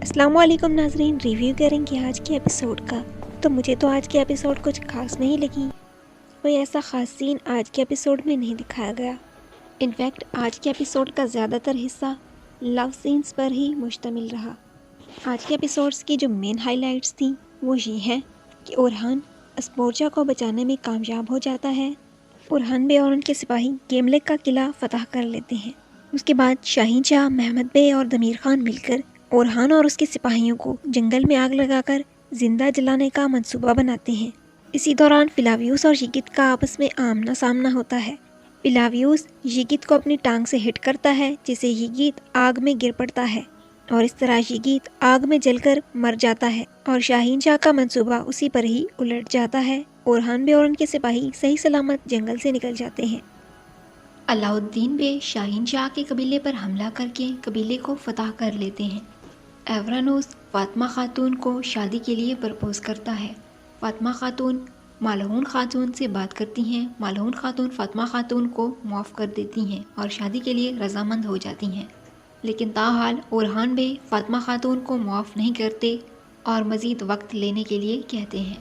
السلام علیکم ناظرین، ریویو کریں گے آج کے ایپیسوڈ کا۔ تو مجھے تو آج کے ایپیسوڈ کچھ خاص نہیں لگی، کوئی ایسا خاص سین آج کے ایپیسوڈ میں نہیں دکھایا گیا۔ انفیکٹ آج کے ایپیسوڈ کا زیادہ تر حصہ لو سینز پر ہی مشتمل رہا۔ آج کے ایپیسوڈز کی جو مین ہائی لائٹس تھیں وہ یہ ہیں کہ اورہان اسپورچا کو بچانے میں کامیاب ہو جاتا ہے۔ اورہان بے اور ان کے سپاہی گیملک کا قلعہ فتح کر لیتے ہیں۔ اس کے بعد شاہین شاہ، محمد بے اور دمیر خان مل کر اورہان اور اس کے سپاہیوں کو جنگل میں آگ لگا کر زندہ جلانے کا منصوبہ بناتے ہیں۔ اسی دوران فلاویوس اور یگت کا آپس میں آمنا سامنا ہوتا ہے۔ فلاویوس یگت کو اپنی ٹانگ سے ہٹ کرتا ہے، جسے یگت آگ میں گر پڑتا ہے اور اس طرح یگت آگ میں جل کر مر جاتا ہے اور شاہین شاہ کا منصوبہ اسی پر ہی الٹ جاتا ہے۔ اورہان بے اور ان کے سپاہی صحیح سلامت جنگل سے نکل جاتے ہیں۔ علاء الدین بے شاہین شاہ کے قبیلے پر حملہ کر کے قبیلے کو فتح کر لیتے ہیں۔ ایورانوس فاطمہ خاتون کو شادی کے لیے پرپوز کرتا ہے۔ فاطمہ خاتون مالہون خاتون سے بات کرتی ہیں۔ مالہون خاتون فاطمہ خاتون کو معاف کر دیتی ہیں اور شادی کے لیے رضامند ہو جاتی ہیں، لیکن تاحال اورہان بے فاطمہ خاتون کو معاف نہیں کرتے اور مزید وقت لینے کے لیے کہتے ہیں۔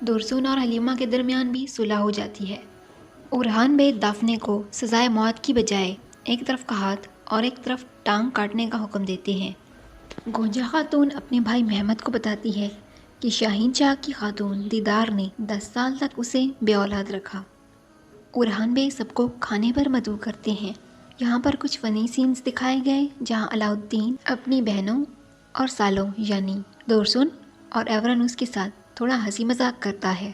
دورسون اور حلیمہ کے درمیان بھی صلح ہو جاتی ہے۔ اورہان بے دافنے کو سزائے موت کی بجائے ایک طرف کا ہاتھ اور ایک طرف ٹانگ کاٹنے کا حکم دیتے ہیں۔ گونجا خاتون اپنے بھائی محمد کو بتاتی ہے کہ شاہین شاہ کی خاتون دیدار نے 10 سال تک اسے بے اولاد رکھا۔ اورہان بے سب کو کھانے پر مدعو کرتے ہیں۔ یہاں پر کچھ فنی سینز دکھائے گئے جہاں علاء الدین اپنی بہنوں اور سالوں یعنی دورسون اور ایورانوس کے ساتھ تھوڑا ہنسی مذاق کرتا ہے۔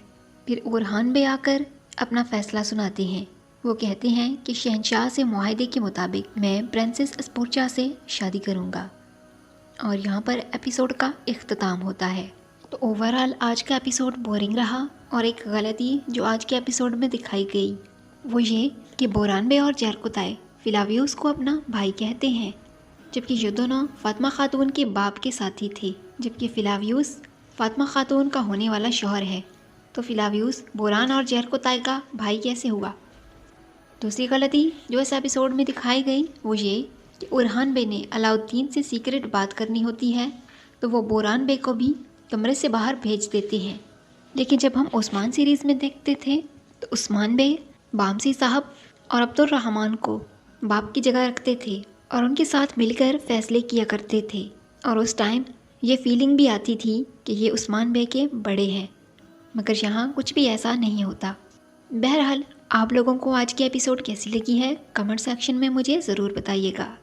پھر اورہان بے آ کر اپنا فیصلہ سناتے ہیں۔ وہ کہتے ہیں کہ شہنشاہ سے معاہدے کے مطابق میں پرنسس اسپورچا سے شادی کروں گا، اور یہاں پر ایپیسوڈ کا اختتام ہوتا ہے۔ تو اوورآل آج کا ایپیسوڈ بورنگ رہا، اور ایک غلطی جو آج کے ایپیسوڈ میں دکھائی گئی وہ یہ کہ بوران بے اور جیرکوتائے فلاویوس کو اپنا بھائی کہتے ہیں، جبکہ یہ دونوں فاطمہ خاتون کے باپ کے ساتھی تھے، جبکہ فلاویوس فاطمہ خاتون کا ہونے والا شوہر ہے۔ تو فلاویوس بوران اور جیرکوتائے کا بھائی کیسے ہوا؟ دوسری غلطی جو اس ایپیسوڈ میں دکھائی گئی وہ یہ کہ اورہان بے نے علاء الدین سے سیکرٹ بات کرنی ہوتی ہے تو وہ بوران بے کو بھی کمرے سے باہر بھیج دیتے ہیں، لیکن جب ہم عثمان سیریز میں دیکھتے تھے تو عثمان بے بامسی صاحب اور عبد الرحمن کو باپ کی جگہ رکھتے تھے اور ان کے ساتھ مل کر فیصلے کیا کرتے تھے، اور اس ٹائم یہ فیلنگ بھی آتی تھی کہ یہ عثمان بے کے بڑے ہیں، مگر یہاں کچھ بھی ایسا نہیں ہوتا۔ بہرحال آپ لوگوں کو آج کی ایپیسوڈ کیسی لگی ہے کمنٹ سیکشن میں مجھے ضرور بتائیے گا۔